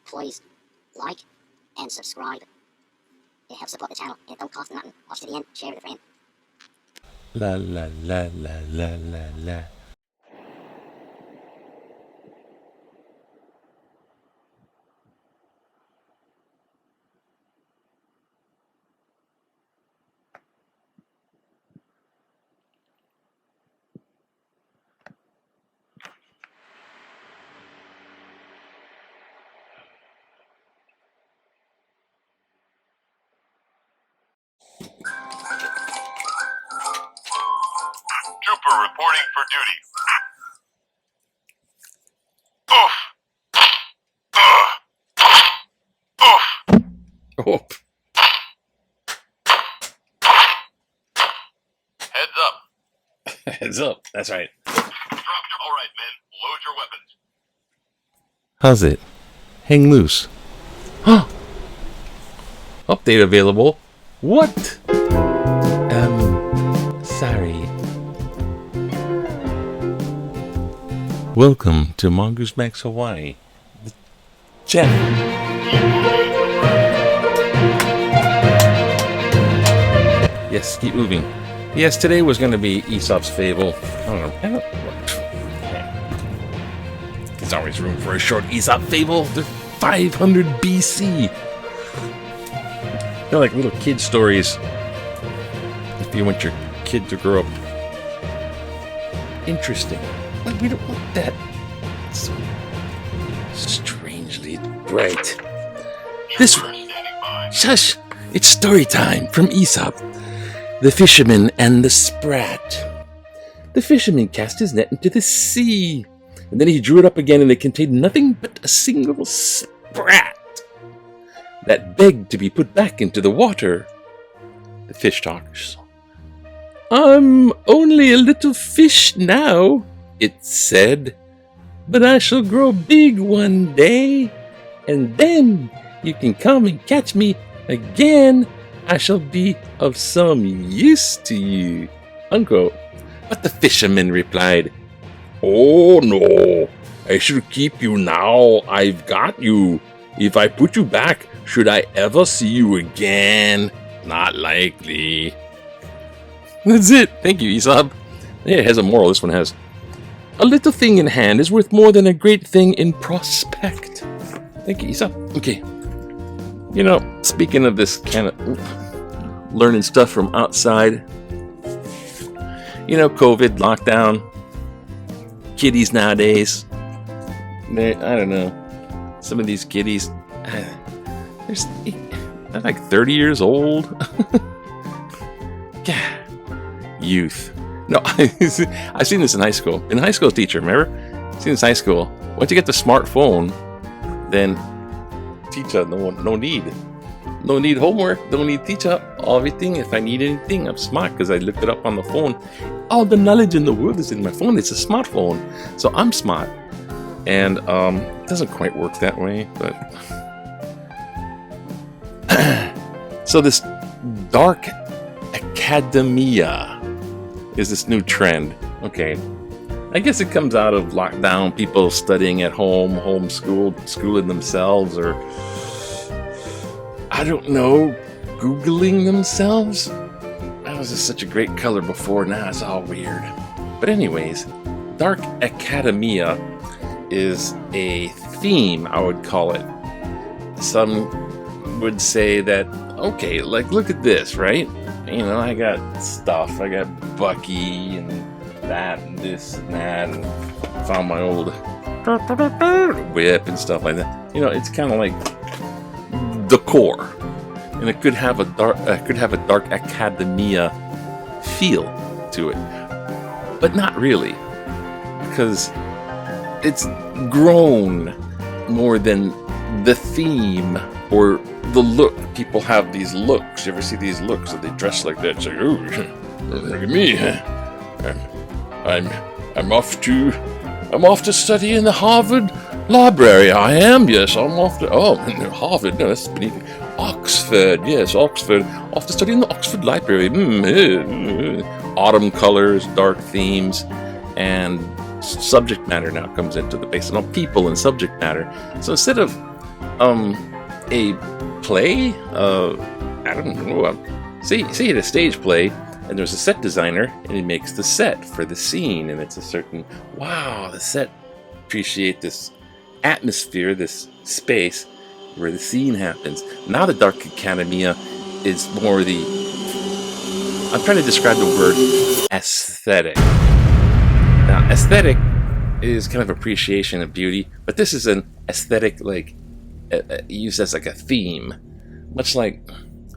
Please like and subscribe. It helps support the channel. It don't cost nothing. Watch to the end. Share with a friend. La la la la la la la. Trooper reporting for duty. Oof! Oh. Heads up. Heads up. That's right. All right, men. Load your weapons. How's it? Hang loose. Huh? Update available. What? Sorry. Welcome to Mongoose Max Hawaii. The channel. Yes, keep moving. Yes, today was going to be Aesop's Fable. I don't know. There's always room for a short Aesop Fable. They're 500 BC. They're like little kid stories. If you want your kid to grow up interesting. But we don't want that so strangely bright. This one. Shush! It's story time from Aesop. The Fisherman and the Sprat. The fisherman cast his net into the sea, and then he drew it up again, and it contained nothing but a single sprat that begged to be put back into the water. The fish talkers. I'm only a little fish now, it said, but I shall grow big one day, and then you can come and catch me again. I shall be of some use to you, unquote. But the fisherman replied, Oh no, I shall keep you now. I've got you. If I put you back, should I ever see you again? Not likely. That's it. Thank you, Aesop. Yeah, it has a moral. This one has. A little thing in hand is worth more than a great thing in prospect. Thank you, Aesop. Okay. You know, speaking of this kind of learning stuff from outside, you know, COVID, lockdown, kiddies nowadays, I don't know, some of these kiddies, they're like 30 years old. Yeah, youth. No, I've seen this in high school. Been a high school teacher, remember? Seen this in high school. Once you get the smartphone, then teacher, no need. No need homework, don't need teacher. Everything, if I need anything, I'm smart because I looked it up on the phone. All the knowledge in the world is in my phone. It's a smartphone. So I'm smart. And it doesn't quite work that way, but so this dark academia is this new trend. Okay. I guess it comes out of lockdown, people studying at home, homeschooled, schooling themselves, or I don't know, Googling themselves? That was just such a great color before, now it's all weird. But anyways, Dark Academia is a theme, I would call it. Some would say that, okay, like look at this, right? You know, I got stuff, I got Bucky and that and this and that, and found my old whip and stuff like that. You know, it's kind of like decor, and it could have a dark academia feel to it, but not really, because it's grown more than the theme or the look. People have these looks. You ever see these looks that they dress like that? It's like, oh, look at me. I'm off to study in the Harvard Library. I am, yes. I'm off to Harvard. No, that's beneath Oxford. Yes, Oxford. Off to study in the Oxford Library. autumn colors, dark themes, and subject matter now comes into the based on people and subject matter. So instead of a play, I don't know, say at a stage play, and there's a set designer, and he makes the set for the scene, and it's a certain, wow, the set appreciate this atmosphere, this space where the scene happens. Now the Dark Academia is more I'm trying to describe the word aesthetic. Now, aesthetic is kind of appreciation of beauty, but this is an aesthetic, like, used as like a theme. Much like,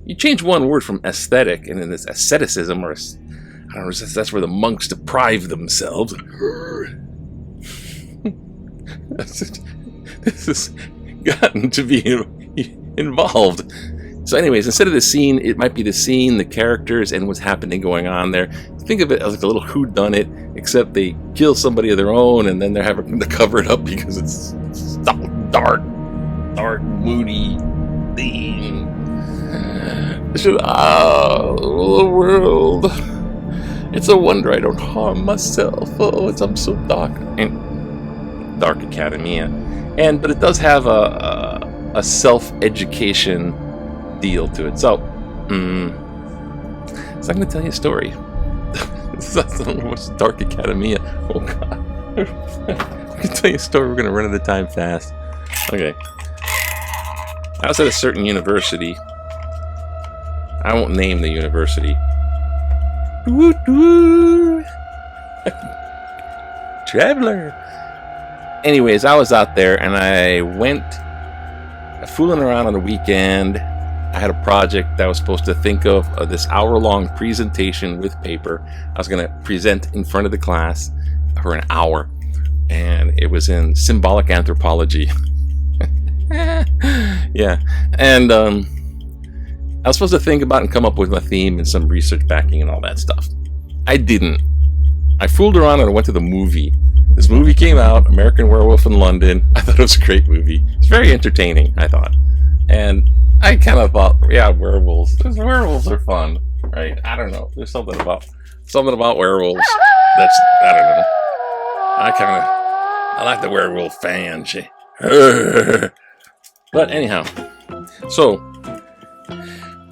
you change one word from aesthetic, and then it's asceticism, or, I don't know, that's where the monks deprive themselves. This has gotten to be involved. So anyways, instead of the scene, it might be the scene, the characters, and what's happening going on there. Think of it as like a little whodunit, except they kill somebody of their own, and then they're having to cover it up because it's dark, moody theme. The world. It's a wonder I don't harm myself. Oh, I'm so dark. And Dark Academia. But it does have a self-education deal to it. So I'm going to tell you a story. What's Dark Academia? Oh God. I'm going to tell you a story. We're going to run out of time fast. Okay. I was at a certain university. I won't name the university. Traveler. Anyways, I was out there and I went fooling around on the weekend. I had a project that I was supposed to think of this hour-long presentation with paper. I was going to present in front of the class for an hour, and it was in symbolic anthropology. Yeah, and I was supposed to think about and come up with a theme and some research backing and all that stuff. I didn't. I fooled around and I went to the movie. This movie came out, American Werewolf in London. I thought it was a great movie. It's very entertaining, I thought. And I kind of thought, yeah, werewolves. Werewolves are fun, right? I don't know. There's something about werewolves that's, I don't know. I like the werewolf fan. But anyhow, so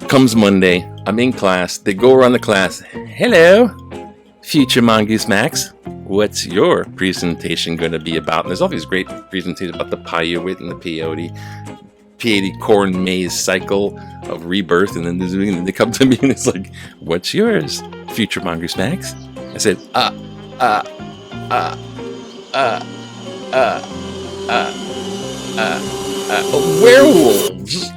comes Monday. I'm in class. They go around the class. Hello, future Mongoose Max. What's your presentation going to be about? And there's all these great presentations about the Paiute and the peyote corn maize cycle of rebirth. And then they come to me and it's like, what's yours, future Mongoose Max? I said, werewolves.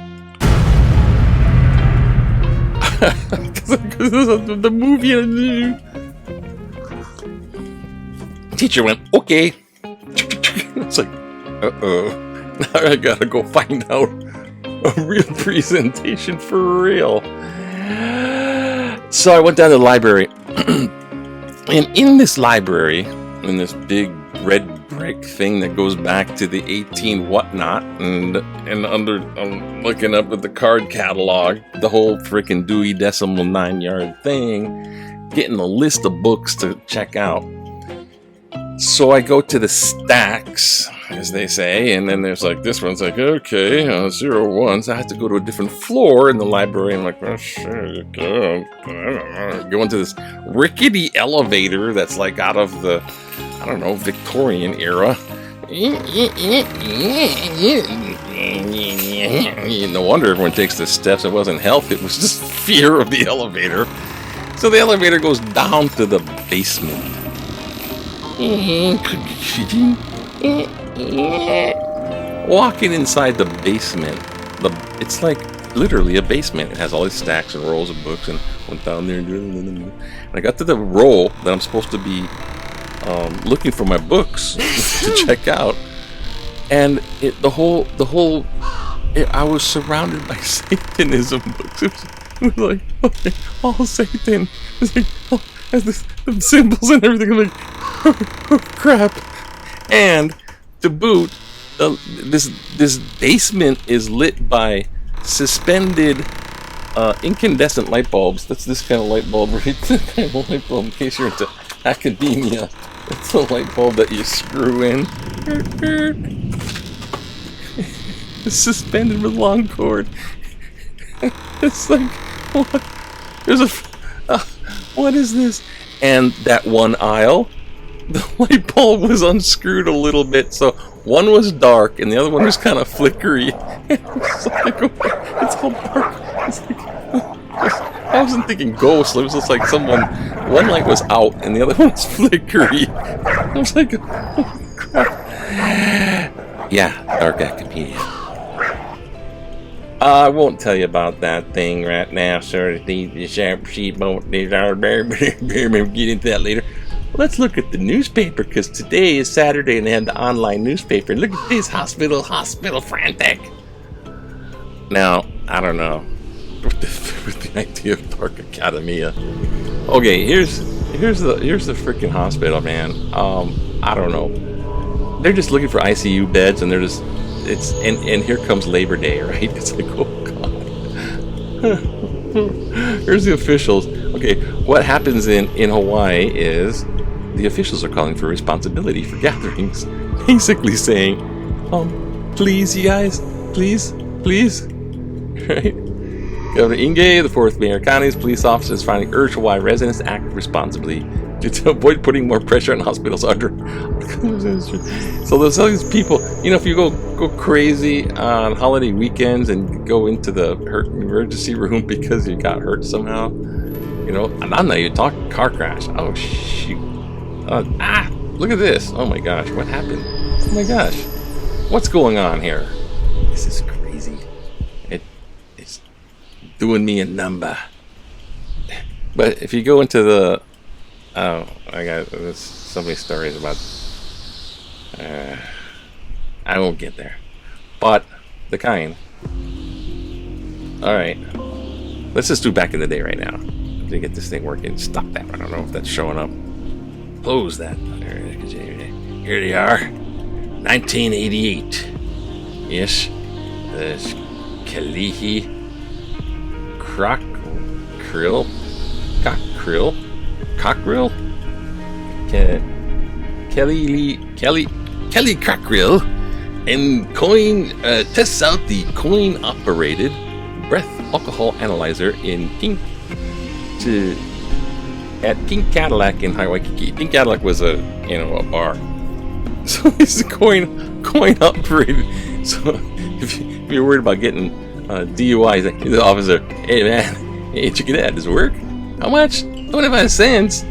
Because the movie. Teacher went, okay. It's like, now I gotta go find out a real presentation for real. So I went down to the library. And in this library, in this big red brick thing that goes back to the 18 whatnot, and under, I'm looking up at the card catalog, the whole freaking Dewey Decimal 9-yard thing, getting a list of books to check out. So I go to the stacks, as they say, and then there's like, this one's like, okay, 01. So I have to go to a different floor in the library. I'm like, oh shit, go into this rickety elevator that's like out of the, I don't know, Victorian era. No wonder everyone takes the steps. It wasn't health, it was just fear of the elevator. So the elevator goes down to the basement. Walking inside the basement, it's like literally a basement. It has all these stacks and rolls of books, and went down there. And I got to the roll that I'm supposed to be looking for my books to check out, and I was surrounded by Satanism books. It was like, okay, all Satan. It's like, oh, has the symbols and everything. I'm like, oh, crap. And to boot, this basement is lit by suspended incandescent light bulbs. That's this kind of light bulb, right? This kind of light bulb, in case you're into academia. It's a light bulb that you screw in. It's suspended with long cord. It's like, what? There's a... what is this? And that one aisle, the light bulb was unscrewed a little bit, so one was dark and the other one was kind of flickery. It's like, it's all dark. It's like, I wasn't thinking ghosts. It was just like someone, one light was out and the other one was flickery. I was like, oh crap. Yeah, dark Wikipedia. I won't tell you about that thing right now, sir. The sharp sheep won't get into that later. Let's look at the newspaper, because today is Saturday and they have the online newspaper. Look at this hospital frantic. Now, I don't know with the idea of dark academia. Okay, here's the freaking hospital, man. I don't know. They're just looking for ICU beds, and they're just and here comes Labor Day, right? It's like, oh god. Here's the officials. Okay, what happens in Hawaii is the officials are calling for responsibility for gatherings, basically saying, please, you guys, please, right? Governor Inge, the 4th Mayor County's police officers finally urged Hawaii residents to act responsibly to avoid putting more pressure on hospitals under. So there's all these people, you know, if you go crazy on holiday weekends and go into the emergency room because you got hurt somehow, you know, and I'm not even talking car crash. Oh shoot. Look at this. Oh my gosh, what happened? Oh my gosh. What's going on here? This is crazy. It's doing me a number. But if you go into the there's so many stories about I won't get there. But the kind. Alright. Let's just do back in the day right now. To get this thing working. Stop that. I don't know if that's showing up. Close that. Here they are. 1988. Yes. The Kalihi Cockrell. Kelly Cockrell and coin tests out the coin-operated breath alcohol analyzer in at Pink Cadillac in Waikiki. Pink Cadillac was a bar. So it's a coin operated. So if you're worried about getting DUI, the officer, hey man, hey, check it out, does it work? How much? 25 cents.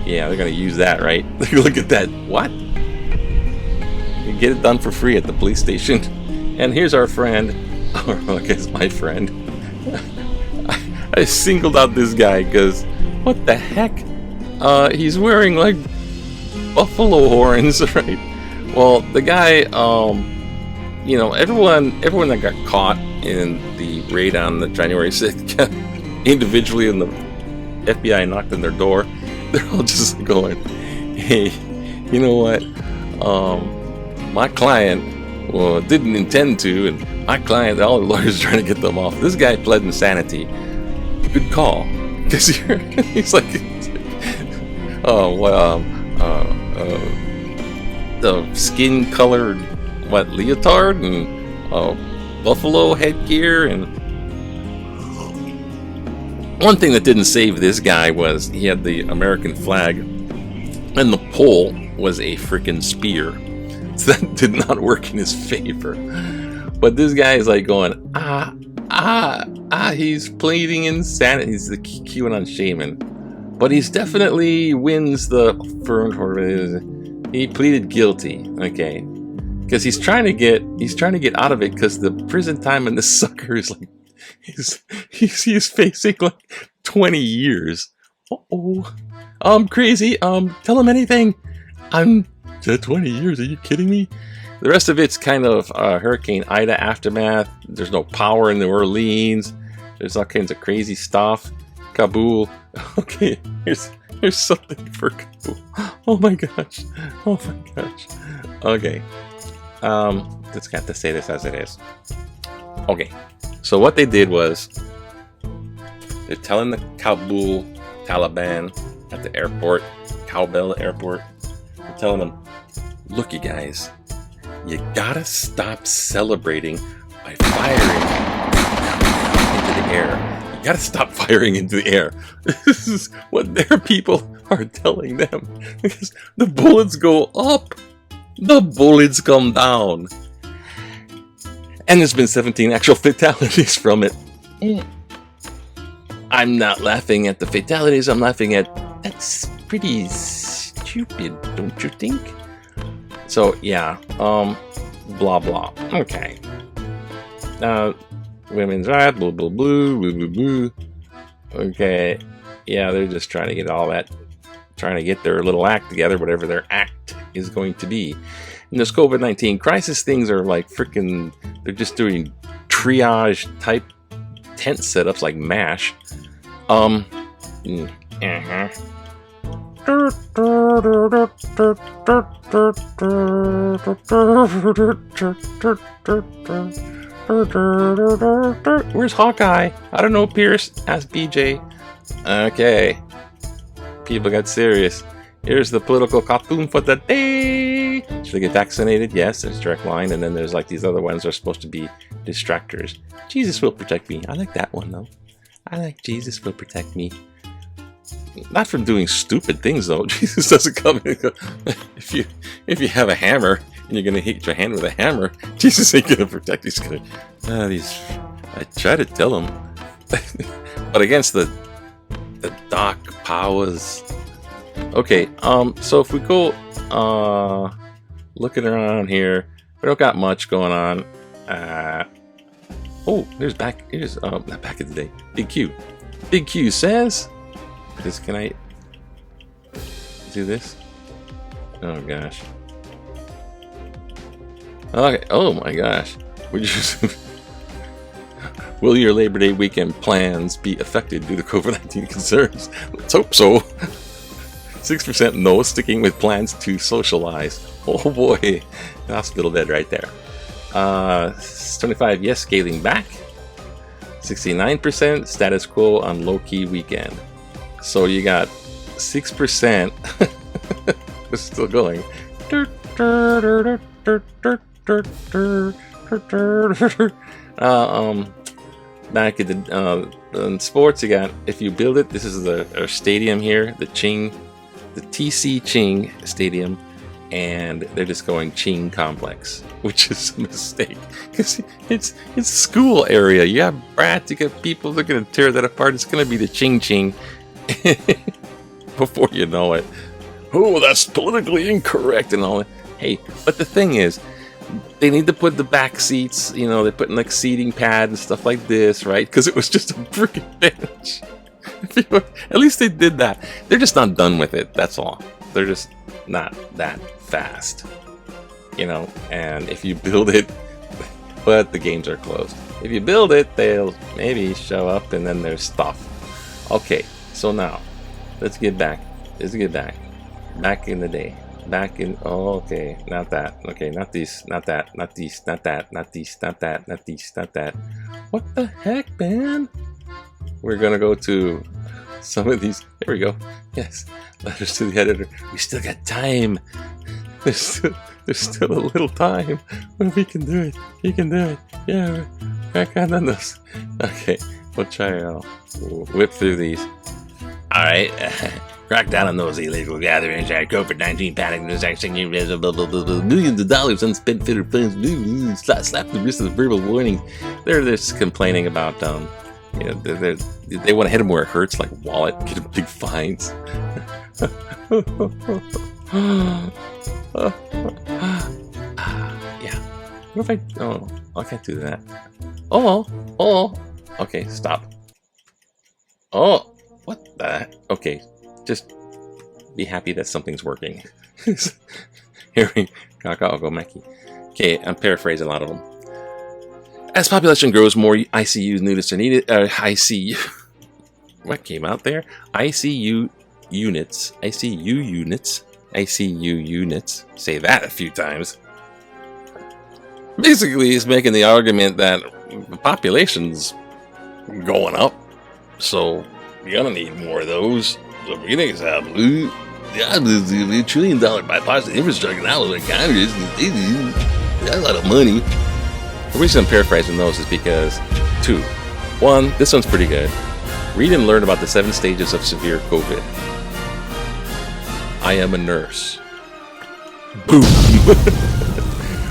Yeah, they're gonna use that, right? Look at that. What? You get it done for free at the police station. And here's our friend, or I guess my friend. I singled out this guy because what the heck? He's wearing like buffalo horns, right? Well, the guy, everyone that got caught in the raid on the January 6th individually, and the FBI knocked on their door, they're all just going, hey, you know what? My client didn't intend to, and my client, all the lawyers are trying to get them off. This guy pled insanity. Good call, because he's like, the skin-colored leotard and buffalo headgear, and one thing that didn't save this guy was he had the American flag, and the pole was a freaking spear. So that did not work in his favor. But this guy is like going, he's pleading insanity. He's the QAnon shaman. But he's definitely wins the he pleaded guilty, okay? Because he's trying to get out of it, because the prison time and the sucker is like he's facing like 20 years. I'm crazy. Tell him anything. I'm 20 years. Are you kidding me? The rest of it's kind of Hurricane Ida aftermath. There's no power in New Orleans. There's all kinds of crazy stuff. Kabul. Okay, here's something for Kabul. Oh my gosh. Okay. Just got to say this as it is. Okay. So what they did was They're telling the Kabul Taliban at the airport, Cowbell Airport, they're telling them, look, you guys, you gotta stop celebrating by firing into the air. You gotta stop firing into the air. This is what their people are telling them. Because the bullets go up, the bullets come down. And there's been 17 actual fatalities from it. I'm not laughing at the fatalities, I'm laughing at, that's pretty stupid, don't you think? So, yeah, blah, blah. Okay. Women's rights, blah, blah, blah, blah, blah, blah. Okay. Yeah, they're just trying to get all that, trying to get their little act together, whatever their act is going to be. And those COVID-19 crisis things are like freaking, they're just doing triage type tent setups like MASH. Where's Hawkeye? I don't know, Pierce. Ask BJ. Okay. People got serious. Here's the political cartoon for the day. Should I get vaccinated? Yes, there's direct line. And then there's like these other ones that are supposed to be distractors. Jesus will protect me. I like that one though. I like Jesus will protect me. Not from doing stupid things though. Jesus doesn't come and go, if you have a hammer and you're gonna hit your hand with a hammer, Jesus ain't gonna protect you. He's gonna I try to tell him. But against the dark powers. Okay, so if we go looking around here, we don't got much going on. Oh, here's not back in the day. Big Q. Big Q says, can I do this? Oh gosh. Okay. Oh my gosh. Will your Labor Day weekend plans be affected due to COVID-19 concerns? Let's hope so. 6% no, sticking with plans to socialize. Oh boy, hospital bed right there. 25 yes, scaling back. 69% status quo on low-key weekend. So you got 6%. It's still going. Back at the sports, you got, if you build it, this is our stadium here, the TC Ching Stadium, and they're just going Ching Complex, which is a mistake because it's school area. You have brats, you got people, they're gonna tear that apart. It's gonna be the Ching Ching before you know it. Oh, that's politically incorrect and all that. Hey, but the thing is, they need to put the back seats, they're putting like seating pads and stuff like this, right? Because it was just a freaking bench. At least they did that. They're just not done with it, that's all. They're just not that fast. And if you build it, but the games are closed. If you build it, they'll maybe show up and then there's stuff. Okay, so now, let's get back. Back in the day. Okay, not that. Okay, not these, not that, not these, not that, not these, not that, not these, not that. What the heck, man? We're gonna go to some of these. There we go. Yes, letters to the editor. We still got time. There's still a little time. We can do it. You can do it. Yeah, crack on this. Okay, we'll try it out. We'll whip through these. All right. Crack down on those illegal gatherings. COVID-19 panic. Millions of dollars unspent federal funds. Slap the wrist of the verbal warning. They're just complaining about they want to hit them where it hurts, like wallet, get them big fines. Yeah. What if I can't do that. Okay, stop. Oh, what the? Okay. Just be happy that something's working. Hearing Meki. Okay, I'm paraphrasing a lot of them. As population grows, more ICU units are needed. ICU. What came out there? ICU units. Say that a few times. Basically, he's making the argument that the population's going up. So you're gonna need more of those. So we're gonna have $1 trillion bipartisan infrastructure now with Congress. That's a lot of money. The reason I'm paraphrasing those is because 2. 1, this one's pretty good. Read and learn about the 7 stages of severe COVID. I am a nurse. Boom.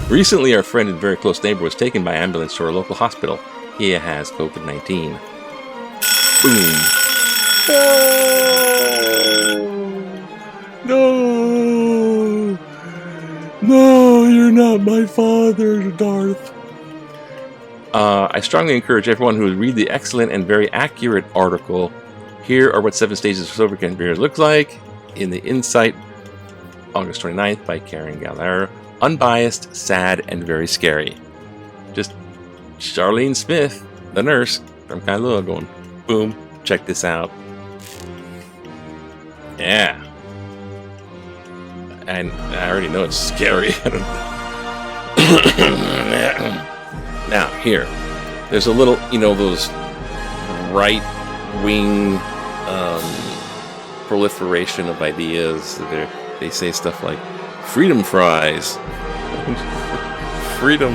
Recently, our friend and very close neighbor was taken by ambulance to our local hospital. He has COVID-19. Boom. No! No, you're not my father, Darth. I strongly encourage everyone who would read the excellent and very accurate article. Here are what 7 stages of sober beers looks like in the Insight, August 29th by Karen Gallagher. Unbiased, sad, and very scary. Just Charlene Smith, the nurse from Kailua, going, boom, check this out. Yeah. And I already know it's scary. Now, here, there's a little, those right-wing proliferation of ideas. They say stuff like, freedom fries. freedom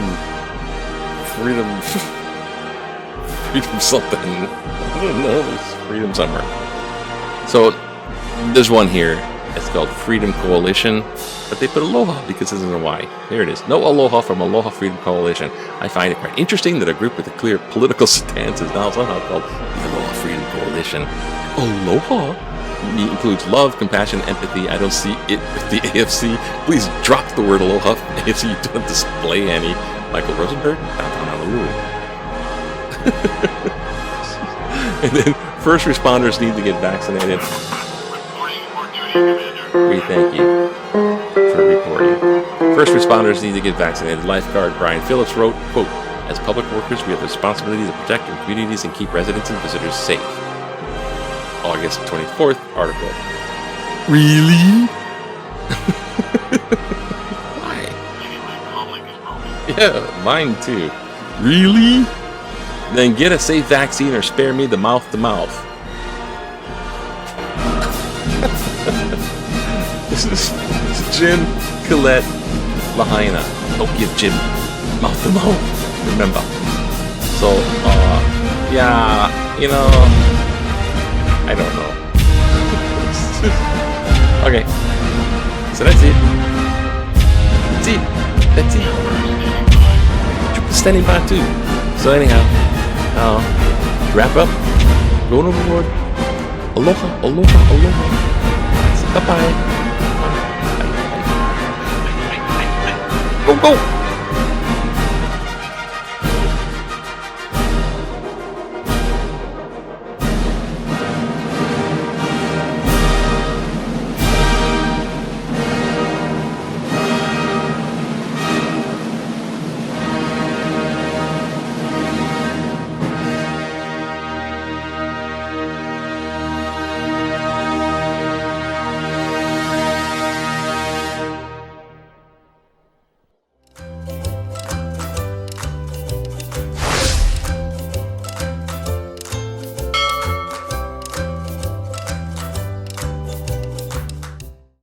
something. I don't know, it's freedom somewhere. So, there's one here. It's called Freedom Coalition, but they put Aloha because it's in Hawaii. There it is. No Aloha from Aloha Freedom Coalition. I find it quite interesting that a group with a clear political stance is now somehow called the Aloha Freedom Coalition. Aloha includes love, compassion, empathy. I don't see it with the AFC. Please drop the word Aloha. AFC, you don't display any. Michael Rosenberg, downtown Honolulu. And then first responders need to get vaccinated. We thank you for reporting. First responders need to get vaccinated. Lifeguard Brian Phillips wrote, quote, as public workers, we have the responsibility to protect our communities and keep residents and visitors safe. August 24th article. Really? Why? Yeah, mine too. Really? Then get a safe vaccine or spare me the mouth-to-mouth. This is Jim Collette Lahaina. Don't give Jim mouth-to-mouth. Remember. So, yeah, I don't know. Okay. So that's it. That's it. Standing by too. So anyhow, wrap up. Going overboard. Aloha. Bye-bye. Go.